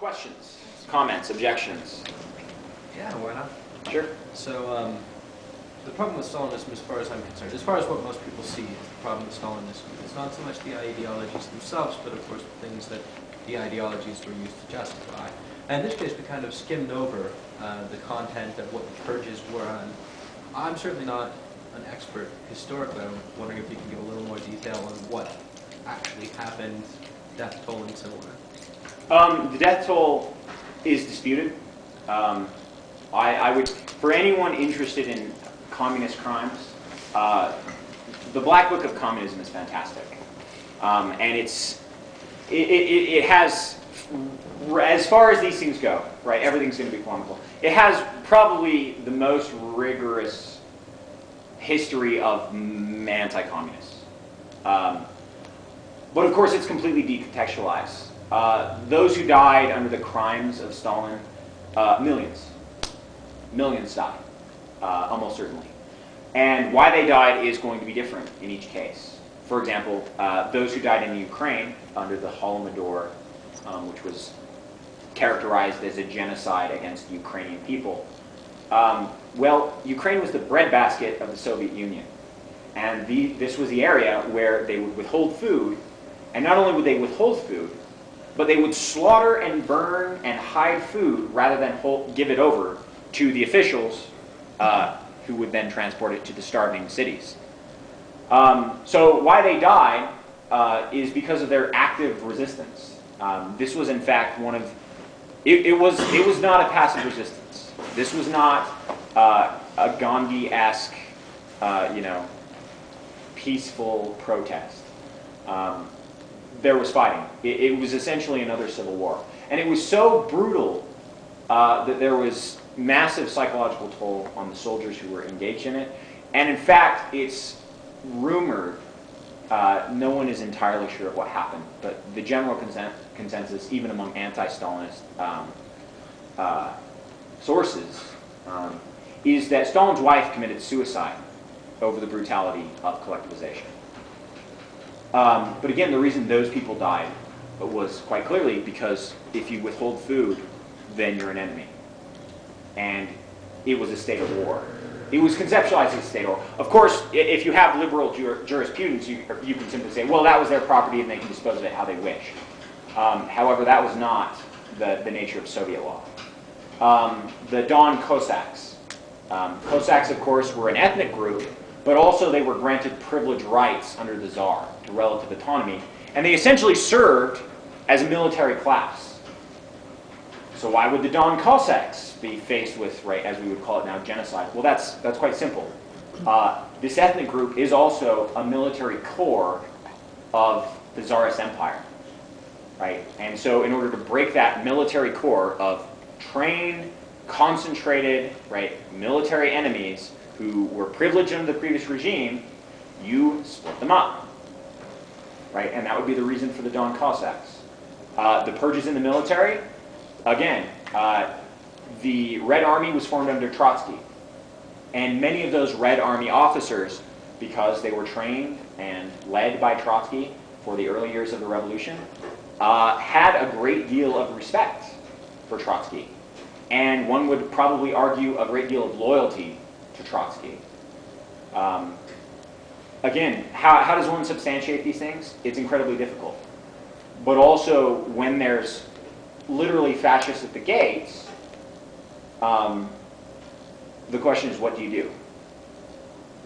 Questions, comments, objections? Yeah, why not? Sure. So the problem with Stalinism, as far as I'm concerned, as far as what most people see is the problem with Stalinism, it's not so much the ideologies themselves, but of course the things that the ideologies were used to justify. And in this case, we kind of skimmed over the content of what the purges were. And I'm certainly not an expert historically. I'm wondering if you can give a little more detail on what actually happened, death toll and so on. The death toll is disputed. I would, for anyone interested in communist crimes, the Black Book of Communism is fantastic, and it has, as far as these things go, right? Everything's going to be polemical. It has probably the most rigorous history of anti-communists, but of course it's completely decontextualized. Those who died under the crimes of Stalin, millions died, almost certainly. And why they died is going to be different in each case. For example, those who died in the Ukraine under the Holodomor, which was characterized as a genocide against Ukrainian people. Well, Ukraine was the breadbasket of the Soviet Union. And this was the area where they would withhold food. And not only would they withhold food, but they would slaughter and burn and hide food rather than give it over to the officials who would then transport it to the starving cities. So why they died is because of their active resistance. This was in fact one of, it was not a passive resistance. This was not a Gandhi-esque, peaceful protest. There was fighting. It was essentially another civil war. And it was so brutal that there was massive psychological toll on the soldiers who were engaged in it. And in fact, it's rumored, no one is entirely sure of what happened, but the general consensus, even among anti-Stalinist sources, is that Stalin's wife committed suicide over the brutality of collectivization. But again, the reason those people died was quite clearly because if you withhold food, then you're an enemy. And it was a state of war. It was conceptualized as a state of war. Of course, if you have liberal jurisprudence, you can simply say, well, that was their property and they can dispose of it how they wish. However, that was not the nature of Soviet law. The Don Cossacks. Cossacks, of course, were an ethnic group, but also they were granted privileged rights under the Tsar to relative autonomy, and they essentially served as a military class. So why would the Don Cossacks be faced with, right, as we would call it now, genocide? Well, that's quite simple. This ethnic group is also a military core of the Tsarist Empire, right? And so in order to break that military core of trained, concentrated, right, military enemies who were privileged under the previous regime, you split them up, right? And that would be the reason for the Don Cossacks. The purges in the military, again, the Red Army was formed under Trotsky. And many of those Red Army officers, because they were trained and led by Trotsky for the early years of the revolution, had a great deal of respect for Trotsky. And one would probably argue a great deal of loyalty to Trotsky. Again, how does one substantiate these things? It's incredibly difficult. But also, when there's literally fascists at the gates, the question is, what do you do?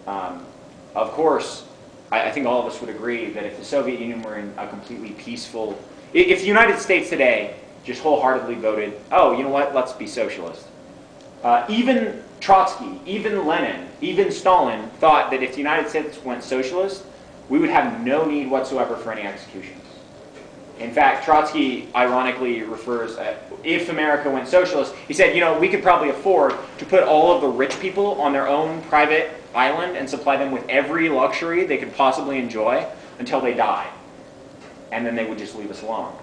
Of course, I think all of us would agree that if the Soviet Union were in a completely peaceful... If the United States today just wholeheartedly voted, oh, you know what, let's be socialist. Even Trotsky, even Lenin, even Stalin thought that if the United States went socialist, we would have no need whatsoever for any executions. In fact, Trotsky ironically refers, if America went socialist, he said, we could probably afford to put all of the rich people on their own private island and supply them with every luxury they could possibly enjoy until they died. And then they would just leave us alone.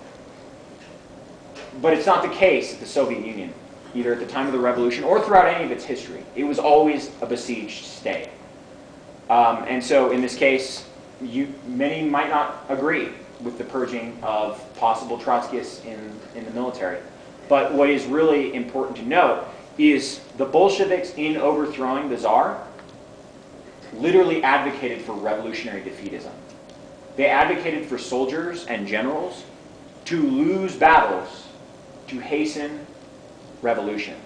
But it's not the case at the Soviet Union, either at the time of the revolution or throughout any of its history. It was always a besieged state. And so in this case, many might not agree with the purging of possible Trotskyists in the military. But what is really important to note is the Bolsheviks, in overthrowing the Tsar, literally advocated for revolutionary defeatism. They advocated for soldiers and generals to lose battles to hasten revolution.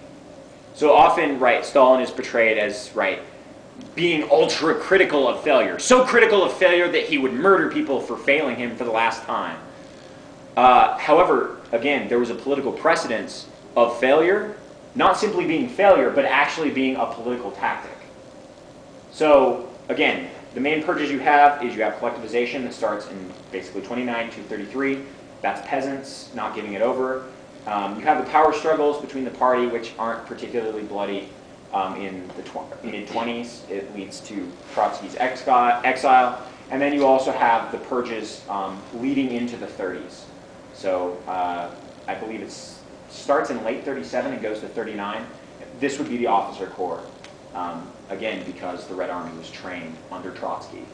So often, right, Stalin is portrayed as, right, being ultra critical of failure. So critical of failure that he would murder people for failing him for the last time. However, again, there was a political precedence of failure, not simply being failure, but actually being a political tactic. So, again, the main purges you have collectivization that starts in basically 29 to 33. That's peasants not giving it over. You have the power struggles between the party, which aren't particularly bloody. In the mid-20s, it leads to Trotsky's exile. And then you also have the purges leading into the 30s. So I believe it starts in late 37 and goes to 39. This would be the officer corps. Again, because the Red Army was trained under Trotsky.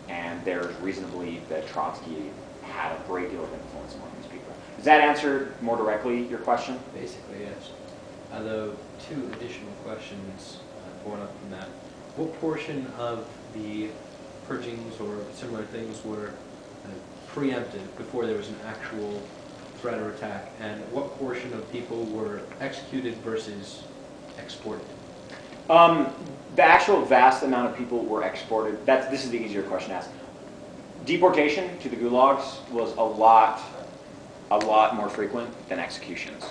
And there's reason to believe that Trotsky had a great deal of influence among these people. Does that answer more directly your question? Basically, yes. Although, two additional questions born up from that. What portion of the purgings or similar things were preempted before there was an actual threat or attack? And what portion of people were executed versus exported? The actual vast amount of people were exported. This is the easier question to ask. Deportation to the gulags was a lot more frequent than executions.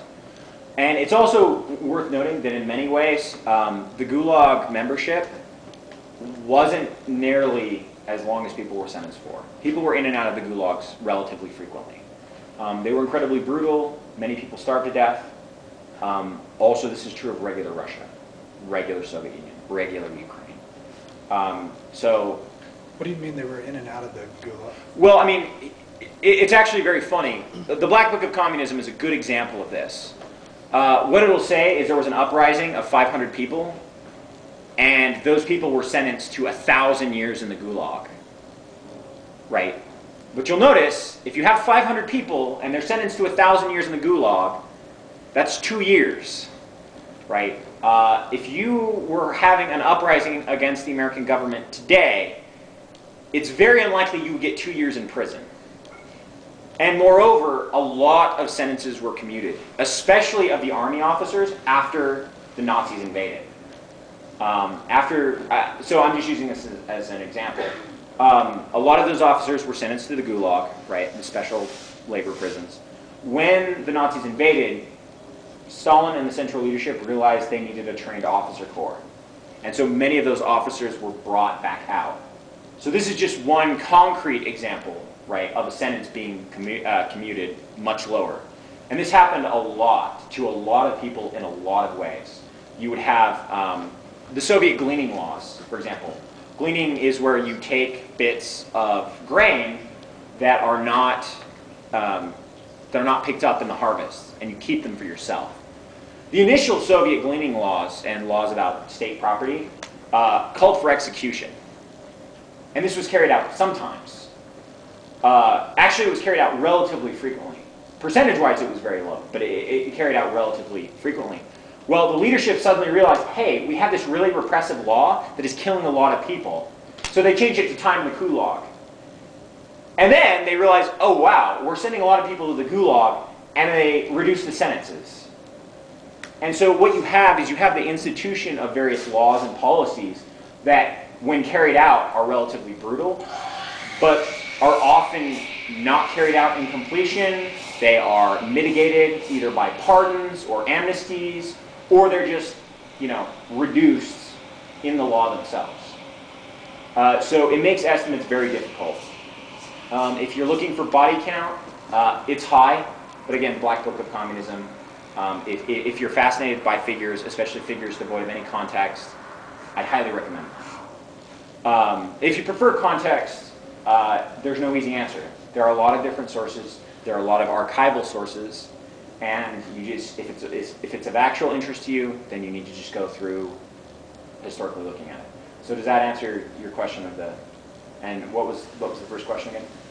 And it's also worth noting that in many ways, the gulag membership wasn't nearly as long as people were sentenced for. People were in and out of the gulags relatively frequently. They were incredibly brutal. Many people starved to death. Also, this is true of regular Russia, regular Soviet Union, regular Ukraine. So, what do you mean they were in and out of the gulag? Well, I mean, it's actually very funny. The Black Book of Communism is a good example of this. What it'll say is there was an uprising of 500 people, and those people were sentenced to 1,000 years in the gulag. Right? But you'll notice, if you have 500 people and they're sentenced to 1,000 years in the gulag, that's 2 years. Right? If you were having an uprising against the American government today, it's very unlikely you would get 2 years in prison. And moreover, a lot of sentences were commuted, especially of the army officers after the Nazis invaded. So I'm just using this as an example. A lot of those officers were sentenced to the gulag, right, the special labor prisons. When the Nazis invaded, Stalin and the central leadership realized they needed a trained officer corps. And so many of those officers were brought back out. So this is just one concrete example, right, of a sentence being commuted much lower. And this happened a lot to a lot of people in a lot of ways. You would have the Soviet gleaning laws, for example. Gleaning is where you take bits of grain that are not picked up in the harvest, and you keep them for yourself. The initial Soviet gleaning laws and laws about state property called for execution. And this was carried out sometimes. Actually, it was carried out relatively frequently. Percentage-wise, it was very low, but it carried out relatively frequently. Well, the leadership suddenly realized, hey, we have this really repressive law that is killing a lot of people. So they changed it to time the gulag. And then they realized, oh, wow, we're sending a lot of people to the gulag, and they reduced the sentences. And so what you have is you have the institution of various laws and policies that, when carried out, are relatively brutal, but are often not carried out in completion. They are mitigated either by pardons or amnesties, or they're just, reduced in the law themselves. So it makes estimates very difficult. If you're looking for body count, it's high, but again, Black Book of Communism. If you're fascinated by figures, especially figures devoid of any context, I'd highly recommend them. If you prefer context, there's no easy answer. There are a lot of different sources. There are a lot of archival sources, and if it's of actual interest to you, then you need to just go through historically looking at it. So does that answer your question and what was the first question again?